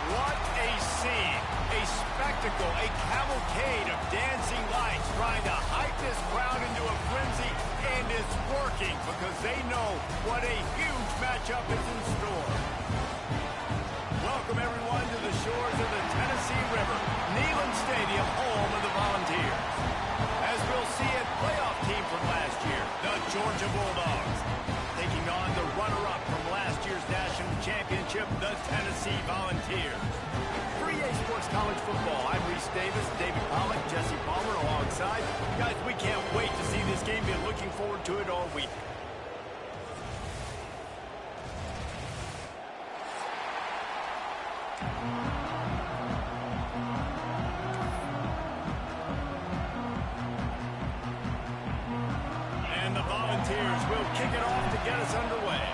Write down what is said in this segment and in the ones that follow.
What a scene, a spectacle, a cavalcade of dancing lights trying to hype this crowd into a frenzy, and it's working because they know what a huge matchup is in store. Welcome, everyone, to the shores of the Tennessee River, Neyland Stadium, home of the Volunteers. As we'll see, a playoff team from last year, the Georgia Bulldogs, taking on the runner-up from last year's national championship, the Tennessee Volunteers. For EA Sports College Football, I'm Reese Davis, David Pollack, Jesse Palmer alongside. Guys, we can't wait to see this game. Been looking forward to it all week. And the Volunteers will kick it off to get us underway.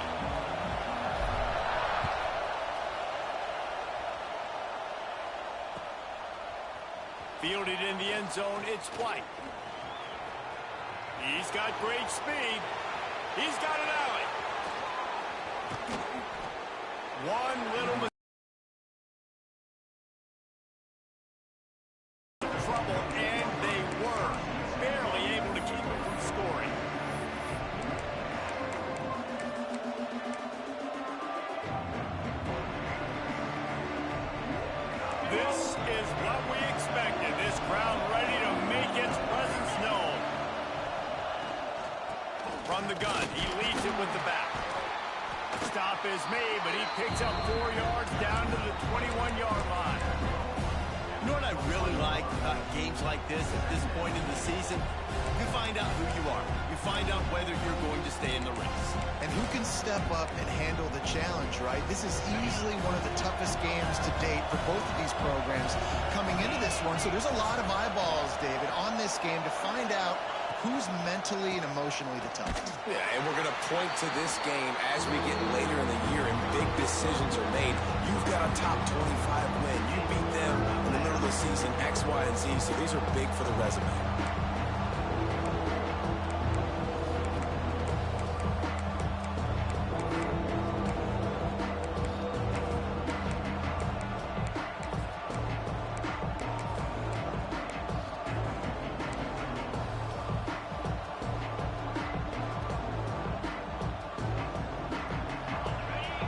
Fielded in the end zone, it's White. He's got great speed. He's got an alley. One little mistake. Trouble, and they were barely able to keep it from scoring. This is what we expected. This crowd ready to make its presence known. From the gun, he leads it with the back. Stop is made, but he picks up 4 yards down to the 21-yard line. You know what I really like about games like this at this point in the season? You find out who you are. You find out whether you're going to stay in the race. And who can step up and handle the challenge, right? This is easily one of the toughest games to date for both of these programs coming into this one. So there's a lot of eyeballs, David, on this game to find out who's mentally and emotionally the toughest. Yeah, and we're going to point to this game as we get later in the year and big decisions are made. You've got a top 25 win. You beat them in the middle of the season, X, Y, and Z, so these are big for the resume.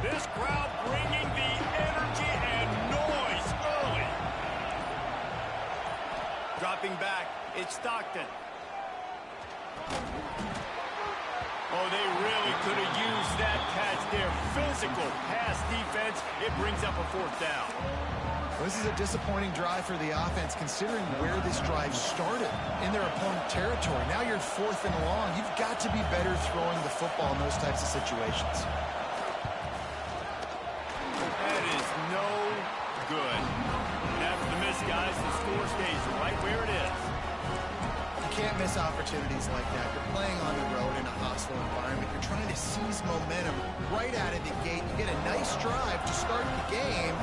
This crowd bringing the energy and noise early. Dropping back, it's Stockton. Oh, they really could have used that catch there. Physical pass defense. It brings up a 4th down. This is a disappointing drive for the offense, considering where this drive started, in their opponent territory. Now you're 4th and long. You've got to be better throwing the football in those types of situations. That is no good. And after the miss, guys, the score stays right where it is. You can't miss opportunities like that. You're playing on the road in a hostile environment. You're trying to seize momentum right out of the gate. You get a nice drive to start the game,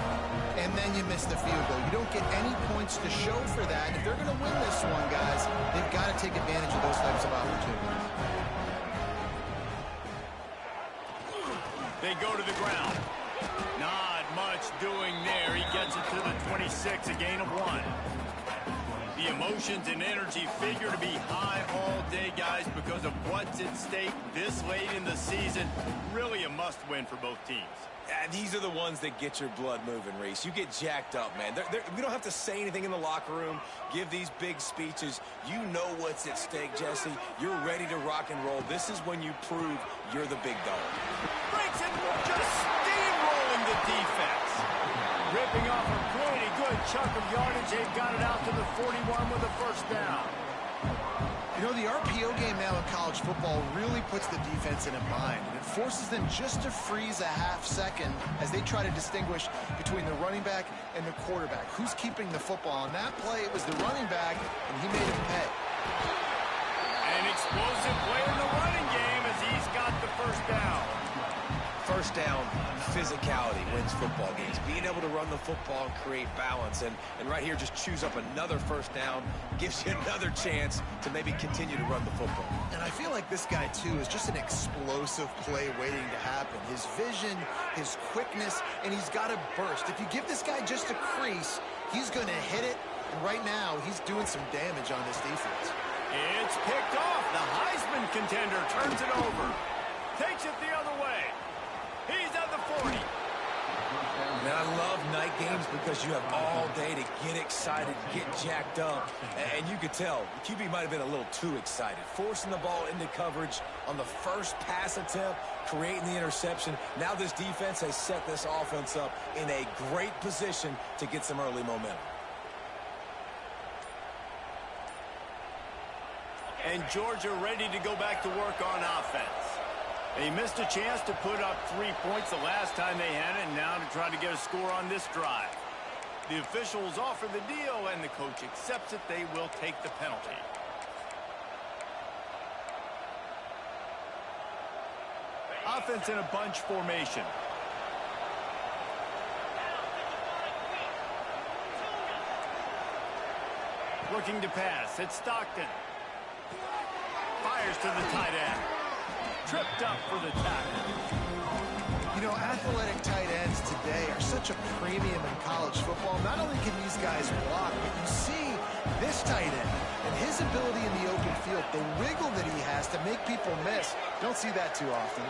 and then you miss the field goal. You don't get any points to show for that. And if they're going to win this one, guys, they've got to take advantage of those types of opportunities. They go to the ground. Not much doing there. He gets it to the 26, a gain of 1. The emotions and energy figure to be high all day, guys, because of what's at stake this late in the season. Really a must-win for both teams. Yeah, these are the ones that get your blood moving, Reese. You get jacked up, man. We don't have to say anything in the locker room, give these big speeches. You know what's at stake, Jesse. You're ready to rock and roll. This is when you prove you're the big dog. Breaks it, just steamrolling the defense. Ripping off a pretty good chunk of yardage. They've got it out to the 41 with a 1st down. You know, the RPO game now in college football really puts the defense in a bind. And it forces them just to freeze a half second as they try to distinguish between the running back and the quarterback. Who's keeping the football? On that play, it was the running back, and he made him pay. An explosive play in the running game as he's got the 1st down. first down physicality wins football games. Being able to run the football and create balance. And right here, just choose up another first down, gives you another chance to maybe continue to run the football. And I feel like this guy, too, is just an explosive play waiting to happen. His vision, his quickness, and he's got a burst. If you give this guy just a crease, he's going to hit it. And right now, he's doing some damage on this defense. It's picked off. The Heisman contender turns it over. Takes it the other way. He's at the 40. Man, I love night games because you have all day to get excited, get jacked up. And you could tell, the QB might have been a little too excited. Forcing the ball into coverage on the first pass attempt, creating the interception. Now this defense has set this offense up in a great position to get some early momentum. And Georgia ready to go back to work on offense. They missed a chance to put up 3 points the last time they had it, and now to try to get a score on this drive. The officials offer the deal, and the coach accepts it. They will take the penalty. Offense in a bunch formation. Looking to pass. It's Stockton. Fires to the tight end. Tripped up for the tackle. You know, athletic tight ends today are such a premium in college football. Not only can these guys block, but you see this tight end and his ability in the open field, the wiggle that he has to make people miss. Don't see that too often.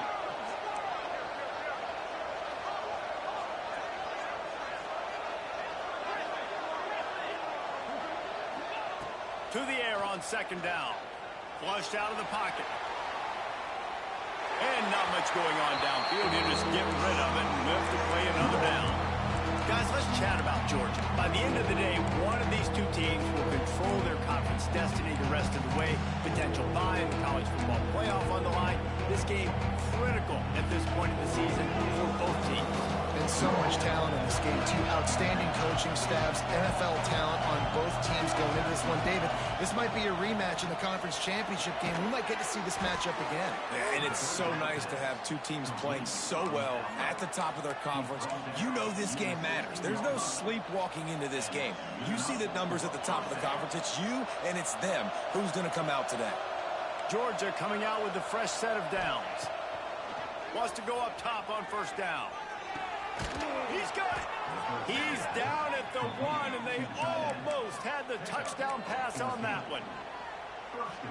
To the air on second down. Flushed out of the pocket. And not much going on downfield. He'll just get rid of it and live to play another down. Guys, let's chat about Georgia. By the end of the day, one of these two teams will control their conference destiny the rest of the way. Potential bye in the college football playoff on the line. This game critical at this point in the season for both teams. And so much talent in this game, too. Outstanding coaching staffs, NFL talent on both teams going into this one. David, this might be a rematch in the conference championship game. We might get to see this matchup again. And it's so nice to have two teams playing so well at the top of their conference. You know this game matters. There's no sleepwalking into this game. You see the numbers at the top of the conference. It's you and it's them. Who's going to come out today? Georgia coming out with a fresh set of downs. Wants to go up top on first down. He's got it. He's down at the 1, and they almost had the touchdown pass on that one.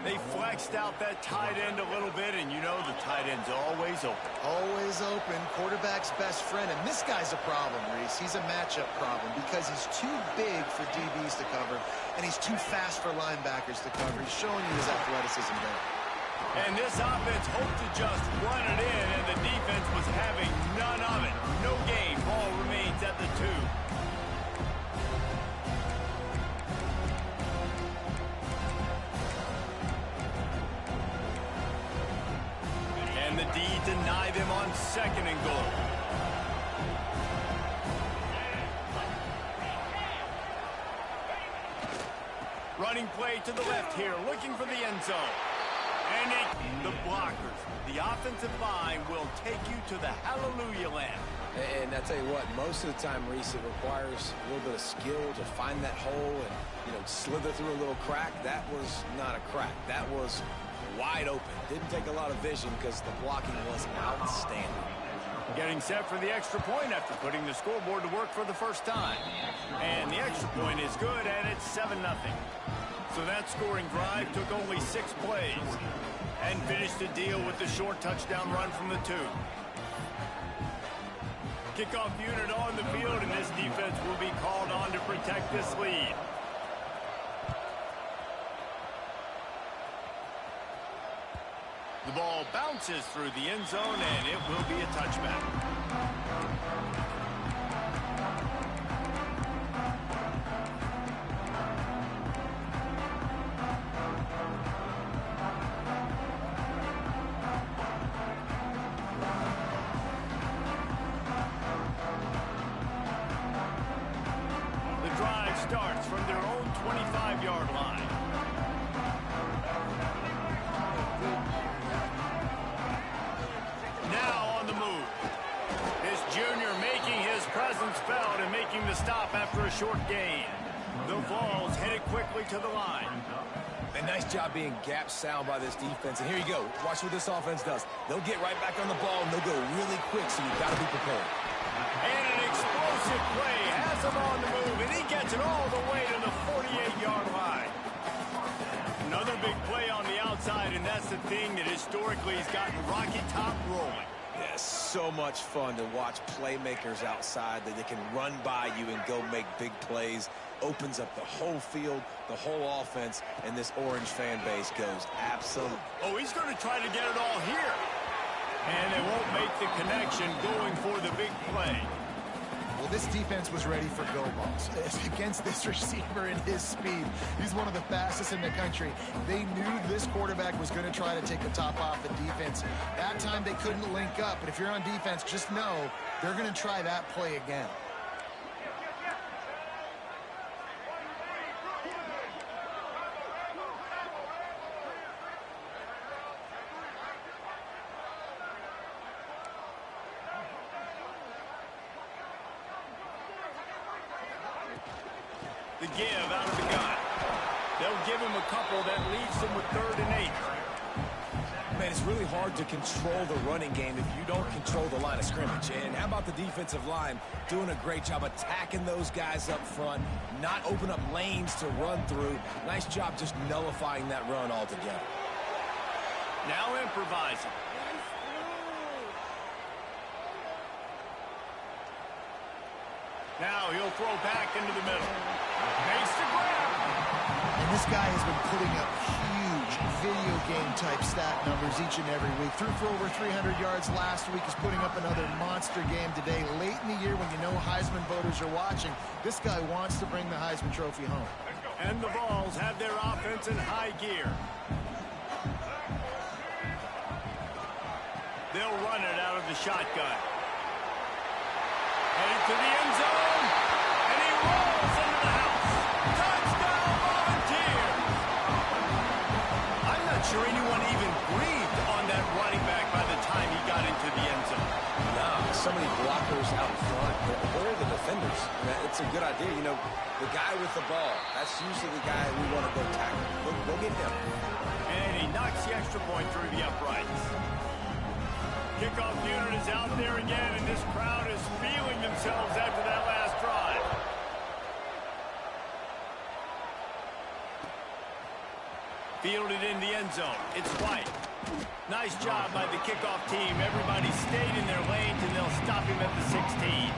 They flexed out that tight end a little bit, and you know the tight end's always open. Always open. Quarterback's best friend. And this guy's a problem, Reese. He's a matchup problem because he's too big for DBs to cover, and he's too fast for linebackers to cover. He's showing you his athleticism there. And this offense hoped to just run it in, and the defense was having none of it. No gain. Ball remains at the 2. And the D deny them on second and goal. Running play to the left here, looking for the end zone. And the blockers, the offensive line will take you to the hallelujah land. And I tell you what, most of the time, Reese, it requires a little bit of skill to find that hole and, slither through a little crack. That was not a crack. That was wide open. Didn't take a lot of vision because the blocking was outstanding. Getting set for the extra point after putting the scoreboard to work for the first time. And the extra point is good, and it's 7-0. So that scoring drive took only 6 plays and finished the deal with the short touchdown run from the 2. Kickoff unit on the field, and this defense will be called on to protect this lead. The ball bounces through the end zone, and it will be a touchback. Starts from their own 25-yard line. Now on the move. fell in making the stop after a short gain. The Vols headed quickly to the line. A nice job being gap sound by this defense. And here you go. Watch what this offense does. They'll get right back on the ball, and they'll go really quick, so you've got to be prepared. And an explosive play has him on the move, and he gets it all the way to the 48-yard line. Another big play on the outside, and that's the thing that historically has gotten Rocky Top rolling. Yeah, so much fun to watch playmakers outside that they can run by you and go make big plays. Opens up the whole field, the whole offense, and this Orange fan base goes absolute. Oh, he's going to try to get it all here. And they won't make the connection going for the big play. Well, this defense was ready for go balls against this receiver and his speed. He's one of the fastest in the country. They knew this quarterback was going to try to take the top off the defense. That time they couldn't link up. But if you're on defense, just know they're going to try that play again. The give out of the gun. They'll give him a couple that leaves them with 3rd and 8. Man, it's really hard to control the running game if you don't control the line of scrimmage. And how about the defensive line doing a great job attacking those guys up front, not open up lanes to run through. Nice job just nullifying that run altogether. Now improvising. Now he'll throw back into the middle. Makes the grab. And this guy has been putting up huge video game type stat numbers each and every week. Threw for over 300 yards last week. He's putting up another monster game today. Late in the year when you know Heisman voters are watching, this guy wants to bring the Heisman Trophy home. And the Vols have their offense in high gear. They'll run it out of the shotgun. Headed to the end zone. And he rolls into the house. Touchdown, Volunteers! I'm not sure anyone even breathed on that running back by the time he got into the end zone. Nah, so many blockers out front. Where are the defenders? It's a good idea. You know, the guy with the ball, that's usually the guy we want to go tackle. Go get him. And he knocks the extra point through the uprights. Kickoff unit is out there again, and this crowd is feeling themselves after that last drive. Fielded in the end zone. It's White. Nice job by the kickoff team. Everybody stayed in their lanes, and they'll stop him at the 16.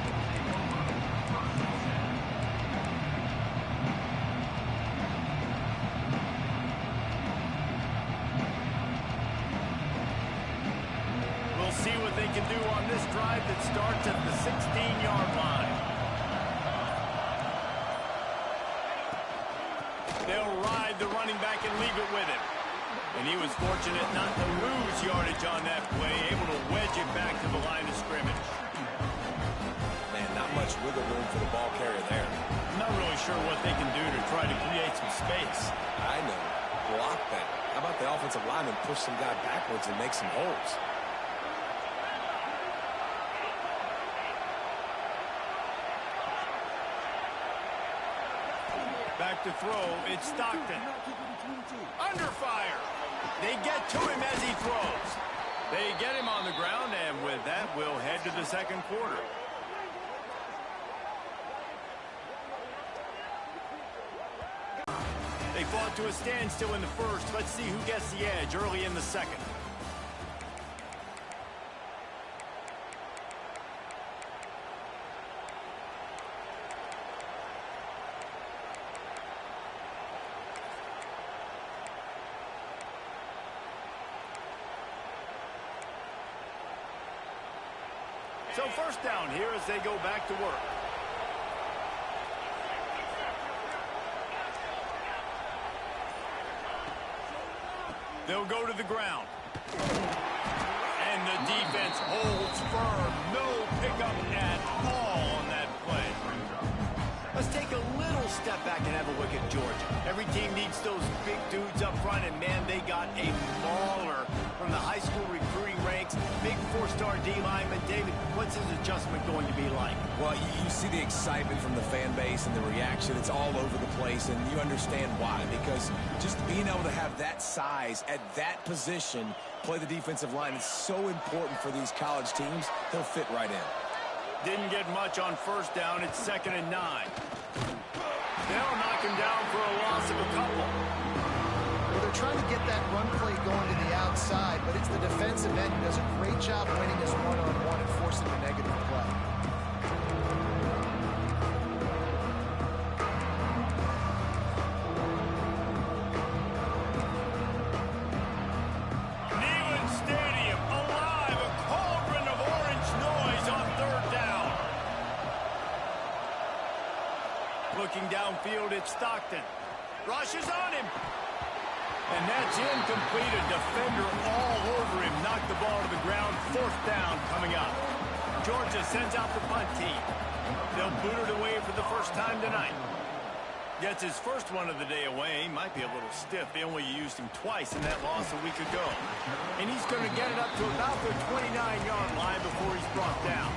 See what they can do on this drive that starts at the 16-yard line. They'll ride the running back and leave it with him. And he was fortunate not to lose yardage on that play, able to wedge it back to the line of scrimmage. Man, not much wiggle room for the ball carrier there. I'm not really sure what they can do to try to create some space. I know. Block that. How about the offensive lineman push some guy backwards and make some holes? Back to throw, it's Stockton. Under fire. They get to him as he throws. They get him on the ground, and with that, we'll head to the second quarter. They fought to a standstill in the first. Let's see who gets the edge early in the second. So first down here as they go back to work. They'll go to the ground. And the defense holds firm. No pickup at all on that play. Let's take a little step back and have a look at Georgia. Every team needs those big dudes up front, and man, they got a mauler from the high school recruiting ranks. Big force five-star D lineman. David, what's his adjustment going to be like? Well, you see the excitement from the fan base and the reaction. It's all over the place, and you understand why. Because just being able to have that size at that position, play the defensive line, is so important for these college teams. He'll fit right in. Didn't get much on first down. It's 2nd and 9. They'll knock him down for a loss of a couple. Well, they're trying to get that run play going to the outside, but it's the defensive end who does a great job winning his one-on-one and forcing the negative play. Neyland Stadium alive, a cauldron of orange noise on 3rd down. Looking downfield, it's Stockton. Rushes on him. And that's incomplete. A defender all over him. Knocked the ball to the ground. 4th down coming up. Georgia sends out the punt team. They'll boot it away for the first time tonight. Gets his first one of the day away. Might be a little stiff. They only used him twice in that loss a week ago. And he's going to get it up to about the 29-yard line before he's brought down.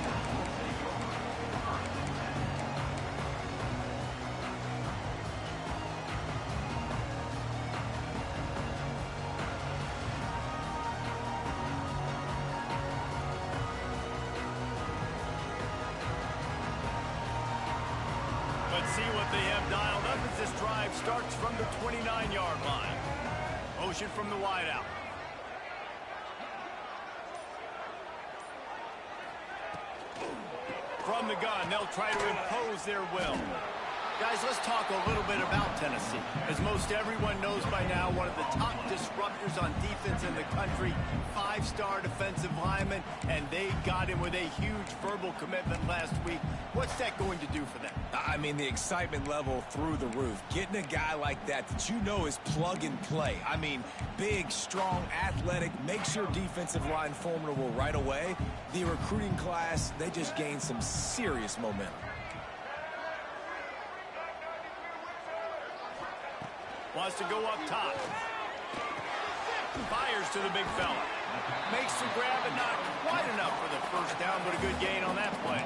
Let's see what they have dialed up as this drive starts from the 29-yard line. Motion from the wideout. From the gun, they'll try to impose their will. Guys, let's talk a little bit about Tennessee. As most everyone knows by now, one of the top disruptors on defense in the country, 5-star defensive lineman, and they got him with a huge verbal commitment last week. What's that going to do for them? I mean, the excitement level through the roof. Getting a guy like that you know is plug and play. I mean, big, strong, athletic, makes your defensive line formidable right away. The recruiting class, they just gained some serious momentum. Wants to go up top. Fires to the big fella. Makes the grab, but not quite enough for the first down, but a good gain on that play.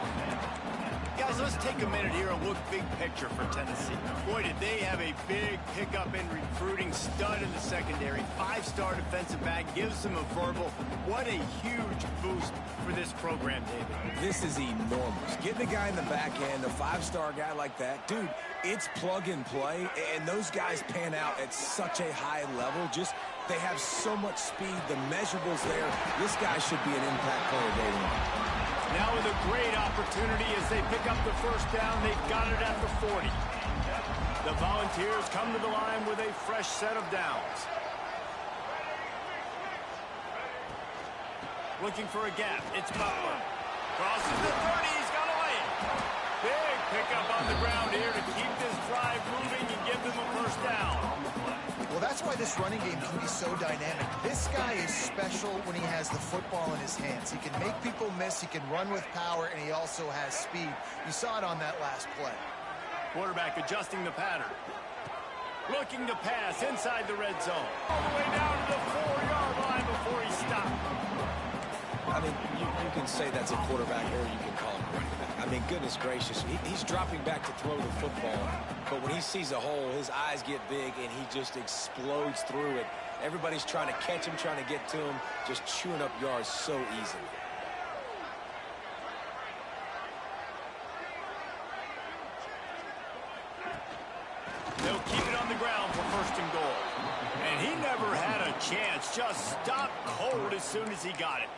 Guys, let's take a minute here and look big picture for Tennessee. Boy, did they have a big pickup in recruiting. Stud in the secondary. 5-star defensive back. Gives them a verbal. What a huge boost for this program, David. This is enormous. Getting a guy in the back end, a 5-star guy like that, dude, it's plug and play, and those guys pan out at such a high level. Just, they have so much speed. The measurables there. This guy should be an impact player day one. Now with a great opportunity as they pick up the first down. They've got it at the 40. The Volunteers come to the line with a fresh set of downs. Looking for a gap. It's Butler. Crosses the 30. He's got to lay it. Big pickup on the ground here to keep this drive moving and give them a first down. Well, that's why this running game can be so dynamic. This guy is special when he has the football in his hands. He can make people miss, he can run with power, and he also has speed. You saw it on that last play. Quarterback adjusting the pattern. Looking to pass inside the red zone. All the way down to the 4-yard line before he stopped. I mean, you can say that's a quarterback or you can call him running back. I mean, goodness gracious, he's dropping back to throw the football. But when he sees a hole, his eyes get big and he just explodes through it. Everybody's trying to catch him, trying to get to him, just chewing up yards so easily. They'll keep it on the ground for 1st and goal. And he never had a chance. Just stopped cold as soon as he got it.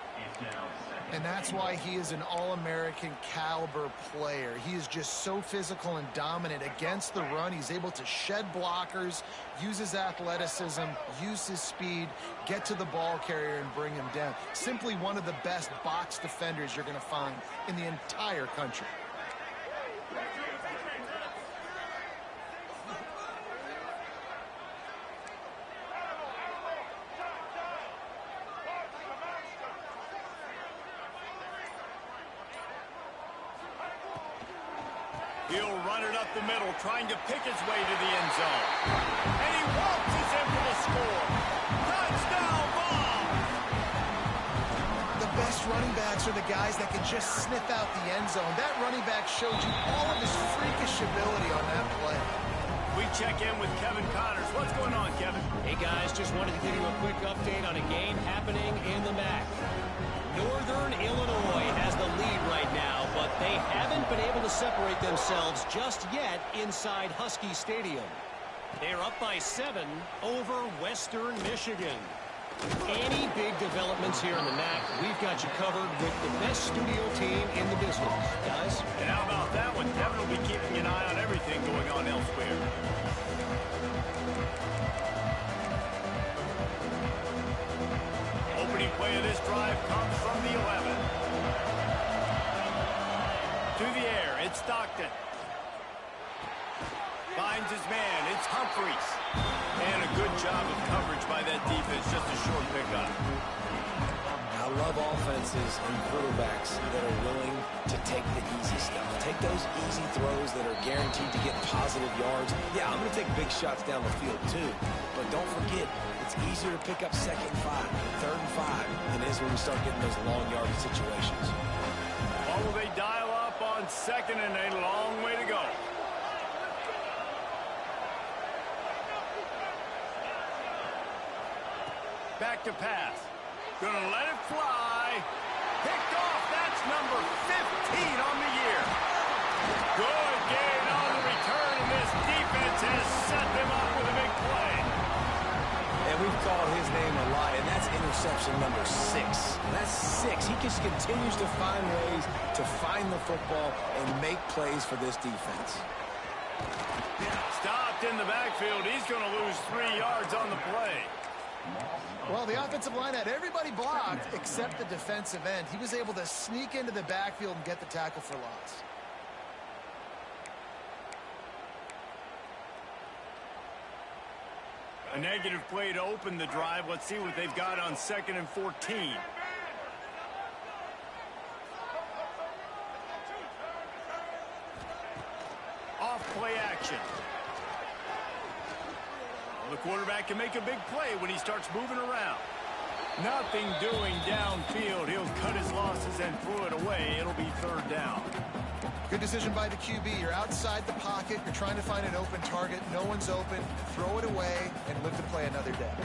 And that's why he is an All-American caliber player. He is just so physical and dominant against the run. He's able to shed blockers, use his athleticism, use his speed, get to the ball carrier and bring him down. Simply one of the best box defenders you're going to find in the entire country. He'll run it up the middle, trying to pick his way to the end zone. And he waltzes in for the score. Touchdown, Bob! The best running back are the guys that can just sniff out the end zone. That running back showed you all of his freakish ability on that play. We check in with Kevin Connors. What's going on, Kevin? Hey, guys, just wanted to give you a quick update on a game happening in the MAC. Northern Illinois has the lead right now, but they haven't been able to separate themselves just yet inside Husky Stadium. They're up by 7 over Western Michigan. Any big developments here in the MAC, we've got you covered with the best studio team in the business, guys. And how about that one? Kevin will be keeping an eye on everything going on elsewhere. Opening play of this drive comes from the 11. To the air, it's Stockton. Finds his man, it's Humphreys. And a good job of coverage by that defense, just a short pickup. I love offenses and quarterbacks that are willing to take the easy stuff. Take those easy throws that are guaranteed to get positive yards. Yeah, I'm going to take big shots down the field too. But don't forget, it's easier to pick up 2nd and 5, 3rd and 5 than it is when we start getting those long yardage situations. Or will they dial up on 2nd and a long way to go? Back to pass. Gonna let it fly. Picked off. That's number 15 on the year. Good gain on the return, and this defense has set them up with a big play. And we've called his name a lot, and that's interception number 6. That's 6. He just continues to find ways to find the football and make plays for this defense. Stopped in the backfield. He's going to lose 3 yards on the play. Well, the offensive line had everybody blocked except the defensive end. He was able to sneak into the backfield and get the tackle for loss. A negative play to open the drive. Let's see what they've got on 2nd and 14. Off play action. The quarterback can make a big play when he starts moving around. Nothing doing downfield. He'll cut his losses and throw it away. It'll be 3rd down. Good decision by the QB. You're outside the pocket. You're trying to find an open target. No one's open. Throw it away and live to play another day.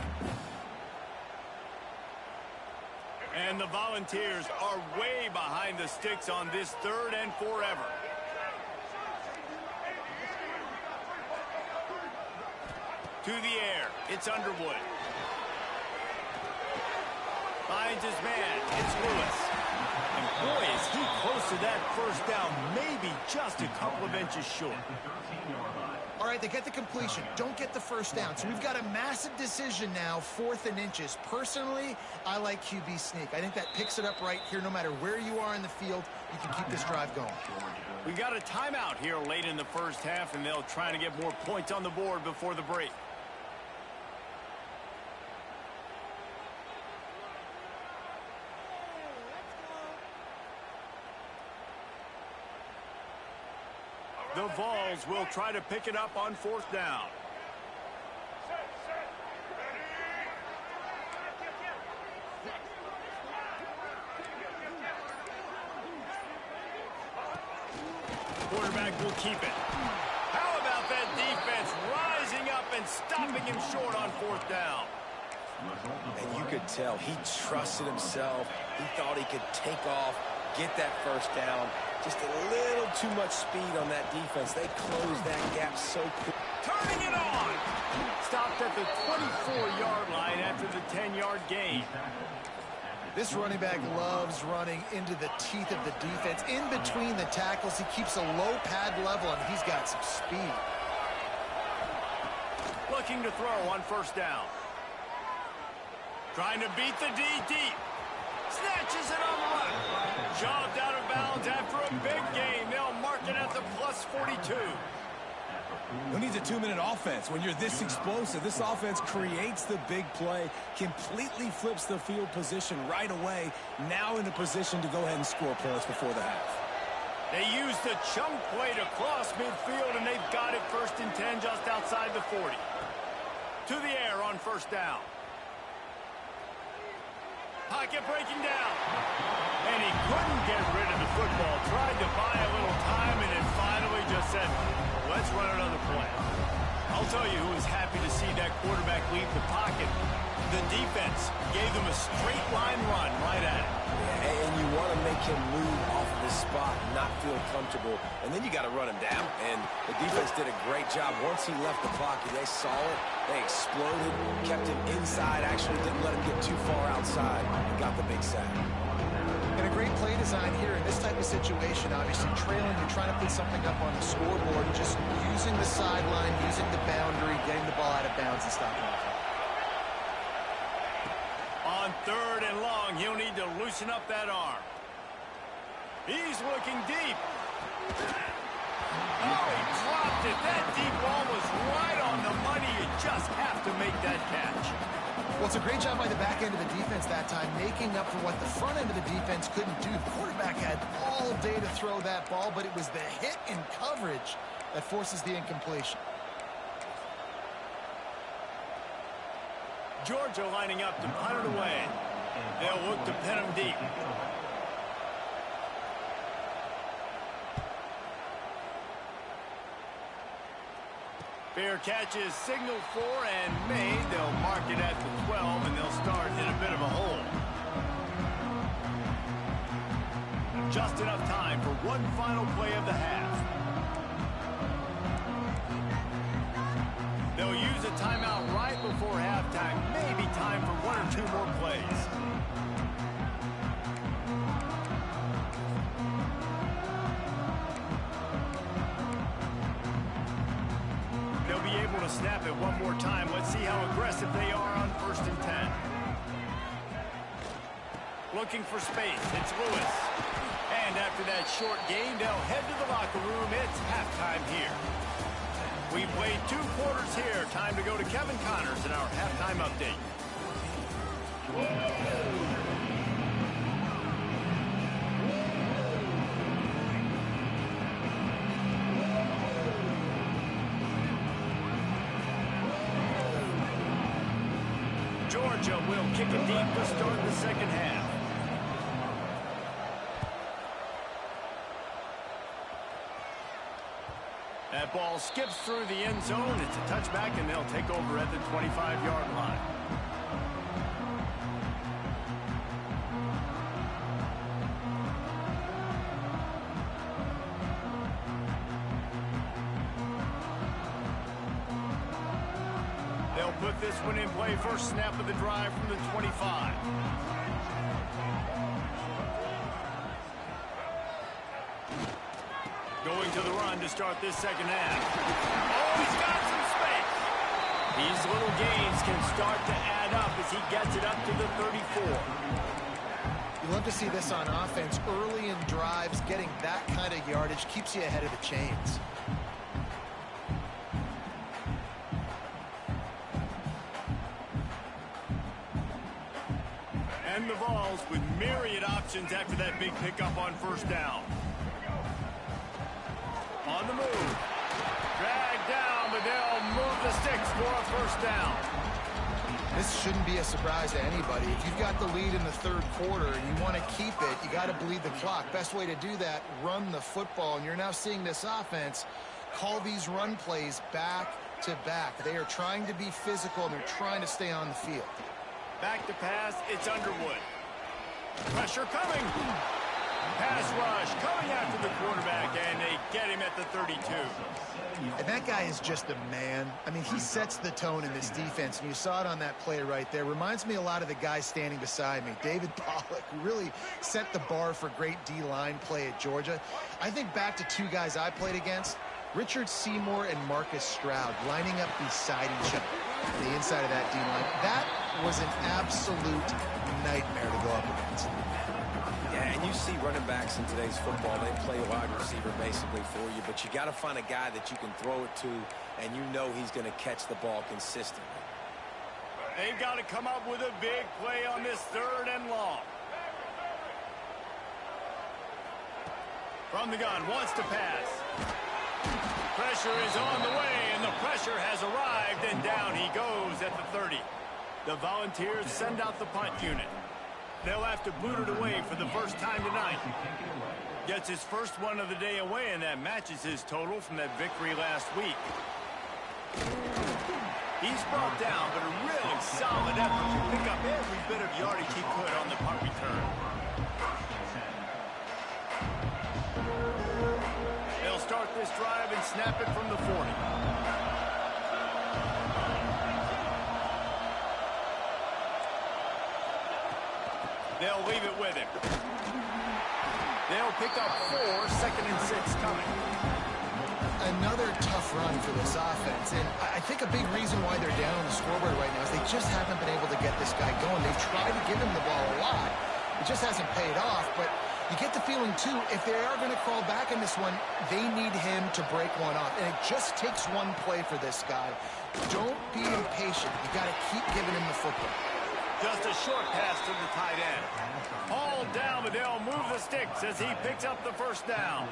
And the Volunteers are way behind the sticks on this 3rd and forever. To the air, it's Underwood. Finds his man, it's Lewis. And boy, is he close to that 1st down, maybe just a couple of inches short. All right, they get the completion. Don't get the 1st down. So we've got a massive decision now, 4th and inches. Personally, I like QB sneak. I think that picks it up right here. No matter where you are in the field, you can keep this drive going. We got a timeout here late in the 1st half, and they'll try to get more points on the board before the break. The Vols will try to pick it up on 4th down. Quarterback will keep it. How about that defense rising up and stopping him short on 4th down? And you could tell he trusted himself. He thought he could take off, get that 1st down. Just a little too much speed on that defense. They closed that gap so quick. Turning it on. Stopped at the 24-yard line after the 10-yard gain. This running back loves running into the teeth of the defense. In between the tackles, he keeps a low pad level, and he's got some speed. Looking to throw on 1st down. Trying to beat the D deep. Snatches it on the run. Shoved out of bounds after a big gain. They'll mark it at the +42. Who needs a 2-minute offense when you're this explosive? This offense creates the big play, completely flips the field position right away, now in a position to go ahead and score points before the half. They used the chunk play to cross midfield, and they've got it 1st and 10 just outside the 40. To the air on 1st down. Pocket breaking down. And he couldn't get rid of the football. Tried to buy a little time and then finally just said, let's run another play. I'll tell you who was happy to see that quarterback leave the pocket. The defense gave them a straight line run right at it. Yeah, and you want to make him move off of his spot and not feel comfortable. And then you got to run him down. And the defense did a great job. Once he left the pocket, they saw it. They exploded, kept him inside, actually didn't let him get too far outside, and got the big sack. And a great play design here in this type of situation. Obviously trailing, you're trying to put something up on the scoreboard, just using the sideline, using the boundary, getting the ball out of bounds and stopping it. On 3rd and long, he'll need to loosen up that arm. He's looking deep. Oh, he dropped it. That deep ball was right on the money. You just have to make that catch. Well, it's a great job by the back end of the defense that time, making up for what the front end of the defense couldn't do. The quarterback had all day to throw that ball, but it was the hit and coverage that forces the incompletion. Georgia lining up to punt it away. They'll look to pin him deep. Fair catch is signaled for and made. They'll mark it at the 12, and they'll start in a bit of a hole. Just enough time for one final play of the half. They'll use a timeout right before halftime. Maybe time for 1 or 2 more plays. They'll be able to snap it one more time. Let's see how aggressive they are on 1st and 10. Looking for space. It's Lewis. And after that short gain, they'll head to the locker room. It's halftime here. We've played 2 quarters here. Time to go to Kevin Connors in our halftime update. Georgia will kick it deep to start the second half. That ball skips through the end zone. It's a touchback, and they'll take over at the 25-yard line. They'll put this one in play. First snap of the drive from the 25. Going to the run to start this second half. Oh, he's got some space. These little gains can start to add up as he gets it up to the 34. You love to see this on offense. Early in drives, getting that kind of yardage keeps you ahead of the chains. And the Vols with myriad options after that big pickup on 1st down. On the move. Dragged down, but they'll move the sticks for a 1st down. This shouldn't be a surprise to anybody. If you've got the lead in the 3rd quarter and you want to keep it, you got to bleed the clock. Best way to do that, run the football. And you're now seeing this offense call these run plays back to back. They are trying to be physical, and they're trying to stay on the field. Back to pass, it's Underwood. Pressure coming. Pass rush coming after the quarterback, and they get him at the 32. And that guy is just a man. I mean, he sets the tone in this defense, and you saw it on that play right there. Reminds me a lot of the guy standing beside me, David Pollock, who really set the bar for great D-line play at Georgia. I think back to 2 guys I played against, Richard Seymour and Marcus Stroud, lining up beside each other on the inside of that D-line. That was an absolute nightmare to go up against. Yeah, and you see running backs in today's football, they play wide receiver basically for you, but you got to find a guy that you can throw it to, and you know he's going to catch the ball consistently. They've got to come up with a big play on this 3rd and long. From the gun, wants to pass. Pressure is on the way, and the pressure has arrived, and down he goes at the 30. The Volunteers send out the punt unit. They'll have to boot it away for the first time tonight. Gets his first one of the day away, and that matches his total from that victory last week. He's brought down, but a really solid effort to pick up every bit of yardage he could on the punt return. They'll start this drive and snap it from the 40. They'll leave it with him. They'll pick up 4, 2nd and 6 coming. Another tough run for this offense, and I think a big reason why they're down on the scoreboard right now is they just haven't been able to get this guy going. They've tried to give him the ball a lot. It just hasn't paid off, but you get the feeling, too, if they are going to crawl back in this one, they need him to break one off, and it just takes one play for this guy. Don't be impatient. You got to keep giving him the football. Just a short pass to the tight end. Hauled down, but they'll move the sticks as he picks up the first down.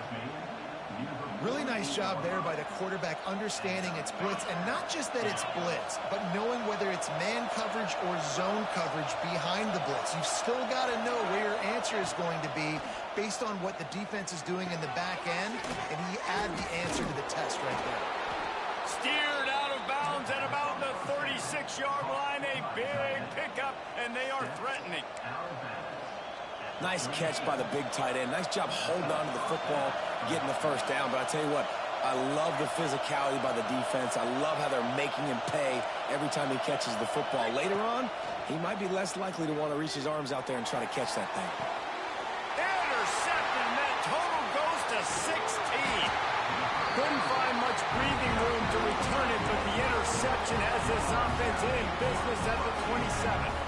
Really nice job there by the quarterback understanding it's blitz, and not just that it's blitz, but knowing whether it's man coverage or zone coverage behind the blitz. You've still got to know where your answer is going to be based on what the defense is doing in the back end, and he add the answer to the test right there. Steered out of bounds at about the 36-yard line. A big pickup, and they are threatening. Nice catch by the big tight end. Nice job holding on to the football, getting the first down. But I tell you what, I love the physicality by the defense. I love how they're making him pay every time he catches the football. Later on, he might be less likely to want to reach his arms out there and try to catch that thing. Intercepted, and that total goes to 16. Couldn't find much breathing room to return it, but the interception has this offense in business at the 27.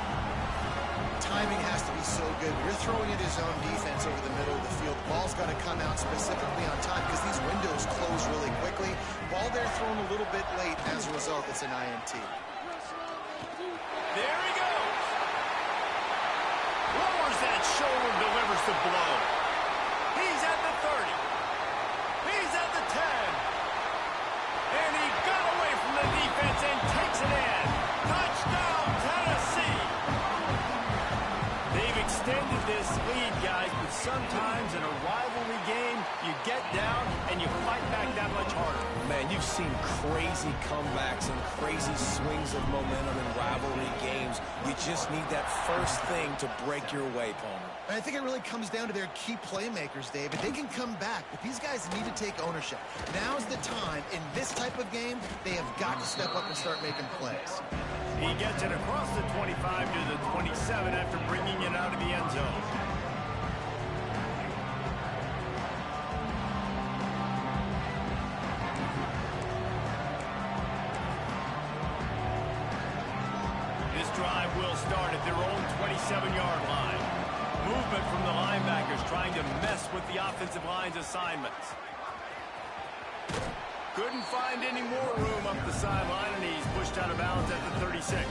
Timing has to be so good. You're throwing at his own defense over the middle of the field. Ball's got to come out specifically on time because these windows close really quickly. Ball there thrown a little bit late. As a result, it's an INT. There he goes. Lowers that shoulder, delivers the blow. He's at the 30. He's at the 10. And he got away from the defense and takes it in. Touchdown, Tennessee. They've extended this lead, guys, but sometimes in a rivalry game, you get down and you fight back that much harder. Man, you've seen crazy comebacks and crazy swings of momentum in rivalry games. You just need that first thing to break your way, Palmer. And I think it really comes down to their key playmakers, David. They can come back, but these guys need to take ownership. Now's the time. In this type of game, they have got to step up and start making plays. He gets it across the 25 to the 27 after bringing it out of the end zone. This drive will start at their own 27-yard line. Movement from the linebackers trying to mess with the offensive line's assignments. Couldn't find any more room up the sideline, and he's pushed out of bounds at the 36.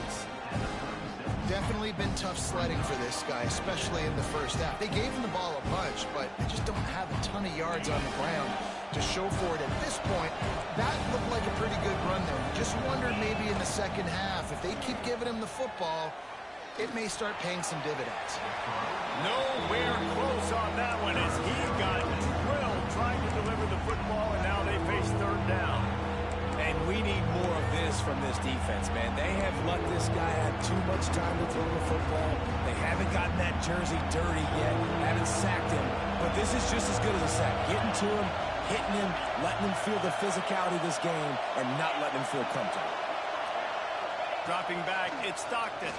Definitely been tough sledding for this guy, especially in the first half. They gave him the ball a bunch, but they just don't have a ton of yards on the ground to show for it. At this point, that looked like a pretty good run there. Just wondered maybe in the second half, if they keep giving him the football, it may start paying some dividends. Nowhere close on that one as he got drilled trying to deliver the football, and now they face third down. And we need more of this from this defense, man. They have let this guy have too much time to throw the football. They haven't gotten that jersey dirty yet, haven't sacked him. But this is just as good as a sack. Getting to him, hitting him, letting him feel the physicality of this game, and not letting him feel comfortable. Dropping back, it's Stockton.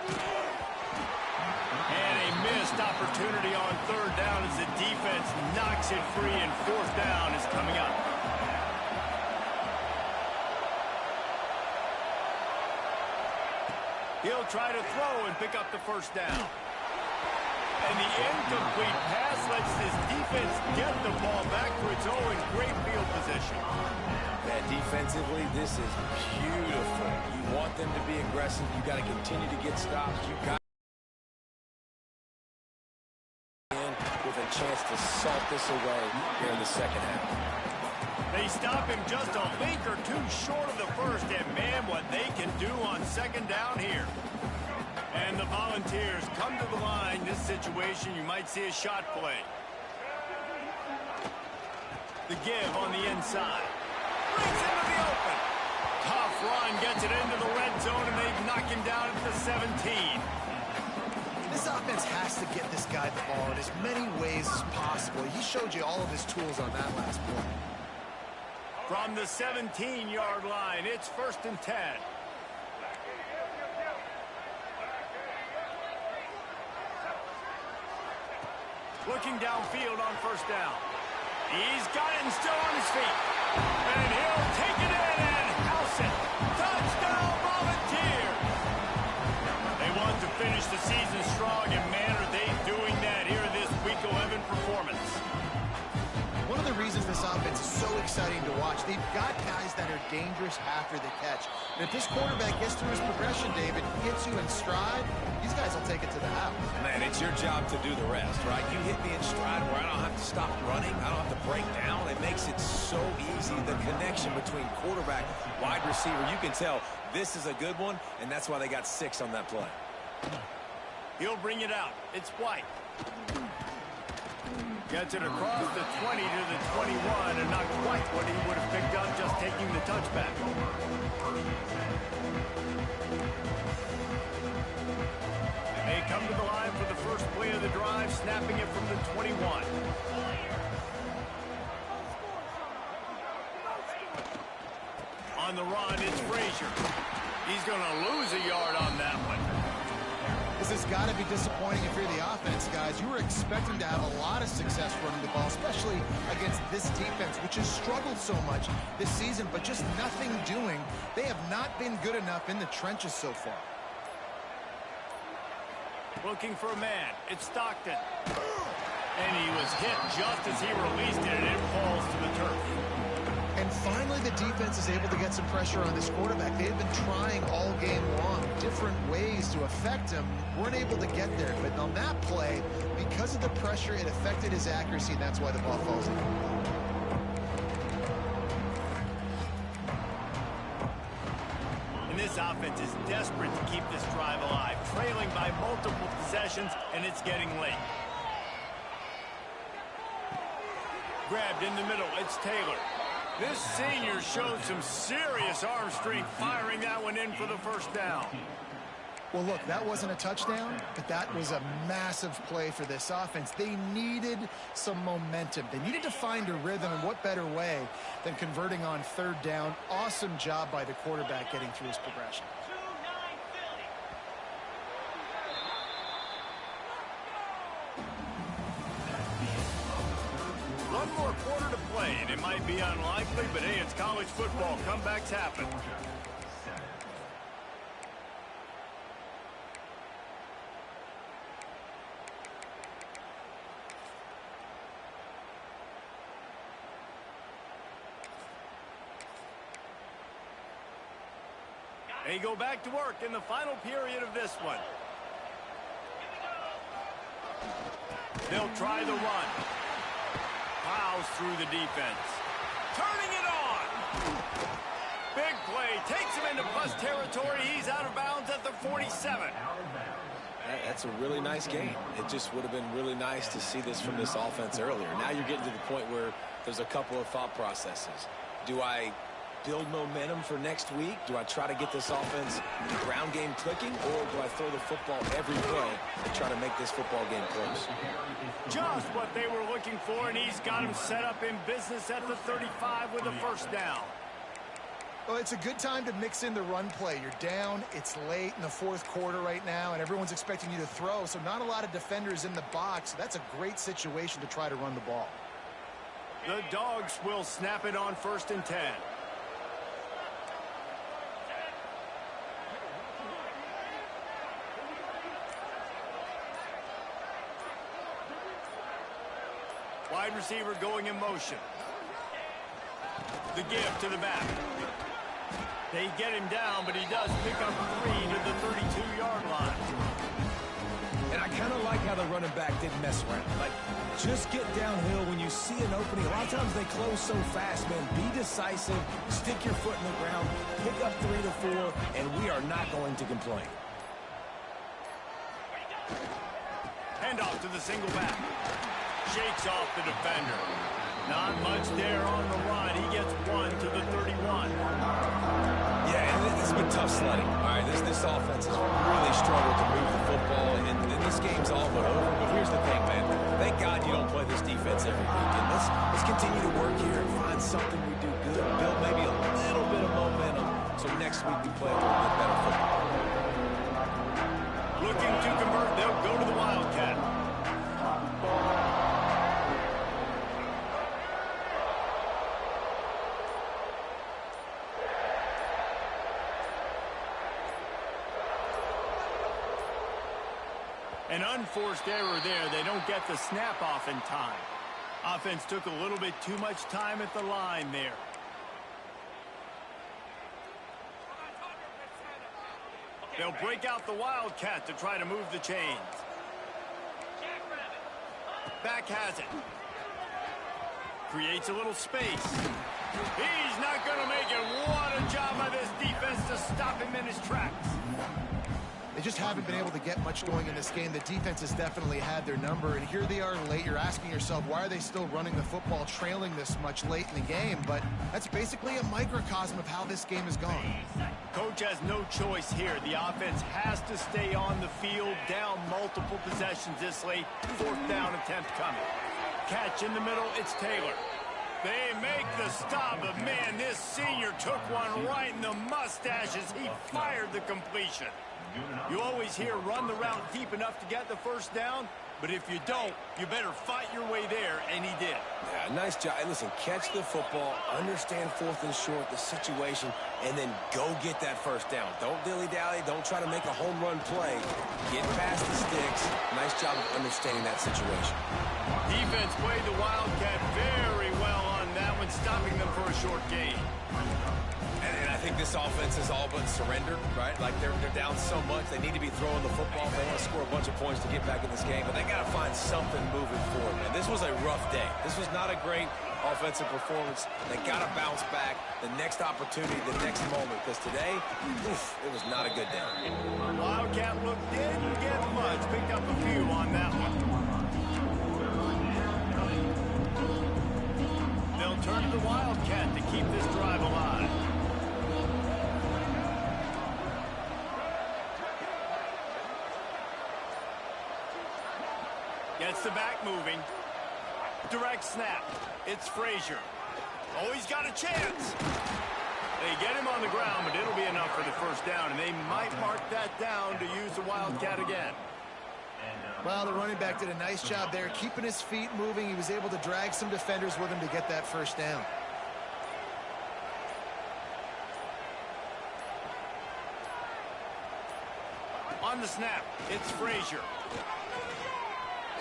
And a missed opportunity on third down as the defense knocks it free, and fourth down is coming up. He'll try to throw and pick up the first down. And the incomplete pass lets this defense get the ball back to its own great field position. Man, defensively, this is beautiful. You want them to be aggressive. You got to continue to get stops. You got with a chance to salt this away here in the second half. They stop him just a link or two short of the first, and man, what they can do on second down here. And the Volunteers come to the line. This situation, you might see a shot play. The give on the inside. Brings into the open. Tough run, gets it into the red zone, and they knock him down at the 17. This offense has to get this guy the ball in as many ways as possible. He showed you all of his tools on that last play. From the 17-yard line, it's 1st and 10. Looking downfield on 1st down. He's got it and still on his feet. And he'll take it in and house it. Touchdown, Volunteers! They want to finish the season strong, and man, are they doing that here this Week 11 performance. One of the reasons this offense is so exciting to watch, they've got guys that are dangerous after the catch. And if this quarterback gets through his progression, David, gets you in stride, these guys will take it to the house. Man, it's your job to do the rest, right? You hit me in stride where I don't have to stop running. I don't have to break down. It makes it so easy. The connection between quarterback, wide receiver, you can tell this is a good one, and that's why they got 6 on that play. He'll bring it out. It's White. Gets it across the 20 to the 21, and not quite what he would have picked up just taking the touchback. And they come to the line for the first play of the drive, snapping it from the 21. On the run, it's Frazier. He's going to lose a yard on that one. This has got to be disappointing if you're the offense, guys. You were expecting to have a lot of success running the ball, especially against this defense, which has struggled so much this season, but just nothing doing. They have not been good enough in the trenches so far. Looking for a man. It's Stockton. And he was hit just as he released it, and it falls to the turf. And finally, the defense is able to get some pressure on this quarterback. They've been trying all game long different ways to affect him. Weren't able to get there. But on that play, because of the pressure, it affected his accuracy, and that's why the ball falls in. And this offense is desperate to keep this drive alive, trailing by multiple possessions, and it's getting late. Grabbed in the middle, it's Taylor. This senior showed some serious arm strength, firing that one in for the 1st down. Well, look, that wasn't a touchdown, but that was a massive play for this offense. They needed some momentum. They needed to find a rhythm, and what better way than converting on 3rd down. Awesome job by the quarterback getting through his progression. One more quarter to play, and it might be unlikely, but hey, it's college football. Comebacks happen. They go back to work in the final period of this one. They'll try the run. Plows through the defense. Turning it on. Big play. Takes him into bus territory. He's out of bounds at the 47. That's a really nice game. It just would have been really nice to see this from this offense earlier. Now you're getting to the point where there's a couple of thought processes. Do I build momentum for next week? Do I try to get this offense ground game clicking, or do I throw the football every play and try to make this football game close? Just what they were looking for, and he's got him set up in business at the 35 with a 1st down. Well, it's a good time to mix in the run play. You're down, it's late in the 4th quarter right now, and everyone's expecting you to throw, so not a lot of defenders in the box. So that's a great situation to try to run the ball. The Dogs will snap it on 1st and 10. Wide receiver going in motion. The give to the back. They get him down, but he does pick up 3 to the 32-yard line. And I kind of like how the running back didn't mess around. Like, just get downhill when you see an opening. A lot of times they close so fast, man. Be decisive, stick your foot in the ground, pick up 3 to 4, and we are not going to complain. Hand off to the single back. Shakes off the defender. Not much there on the run. He gets one to the 31. Yeah, and this has been tough sledding. All right, this offense has really struggled to move the football, and this game's all but over. But here's the thing, man. Thank God you don't play this defense every week. And let's continue to work here and find something we do good, build maybe a little bit of momentum, so next week we play a little bit better football. Looking to convert, they'll go to the Wildcat. An unforced error there. They don't get the snap off in time. Offense took a little bit too much time at the line there. They'll break out the Wildcat to try to move the chains. Back has it. Creates a little space. He's not going to make it. What a job by this defense to stop him in his tracks. They just haven't been able to get much going in this game. The defense has definitely had their number, and here they are late. You're asking yourself, why are they still running the football, trailing this much late in the game? But that's basically a microcosm of how this game has gone. Coach has no choice here. The offense has to stay on the field, down multiple possessions this late. Fourth down attempt coming. Catch in the middle, it's Taylor. They make the stop, but man, this senior took one right in the mustache as he fired the completion. You always hear run the route deep enough to get the first down, but if you don't, you better fight your way there, and he did. Yeah, nice job. Hey, listen, catch the football, understand fourth and short, the situation, and then go get that first down. Don't dilly-dally. Don't try to make a home run play. Get past the sticks. Nice job of understanding that situation. Defense played the Wildcat very well on that one, stopping them for a short gain. And I think this offense is all but surrendered, right? Like they're down so much, they need to be throwing the football. They want to score a bunch of points to get back in this game, but they got to find something moving forward, man. This was a rough day. This was not a great offensive performance. They got to bounce back the next opportunity, the next moment, because today, it was not a good day. Wildcat look didn't get much. Picked up a few on that one. They'll turn to the Wildcat to keep this drive alive. Gets the back moving. Direct snap. It's Frazier. Oh, he's got a chance. They get him on the ground, but it'll be enough for the first down, and they might mark that down to use the Wildcat again. Well, the running back did a nice job there, keeping his feet moving. He was able to drag some defenders with him to get that first down. On the snap, it's Frazier.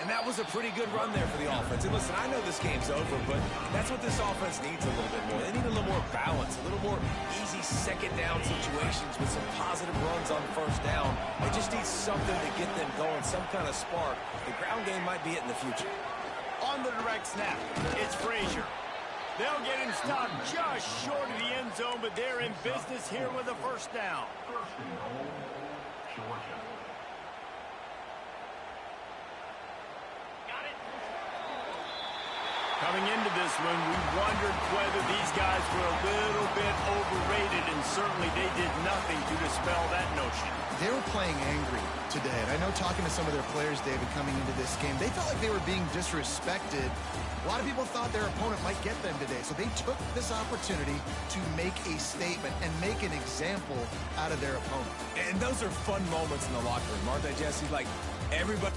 And that was a pretty good run there for the offense. And listen, I know this game's over, but that's what this offense needs a little bit more. They need a little more balance, a little more easy second down situations with some positive runs on first down. They just need something to get them going, some kind of spark. The ground game might be it in the future. On the direct snap, it's Frazier. They'll get him stopped just short of the end zone, but they're in business here with a first down. Coming into this one, we wondered whether these guys were a little bit overrated, and certainly they did nothing to dispel that notion. They were playing angry today, and I know talking to some of their players, David, coming into this game, they felt like they were being disrespected. A lot of people thought their opponent might get them today, so they took this opportunity to make a statement and make an example out of their opponent. And those are fun moments in the locker room, aren't they, Jesse? Like, everybody...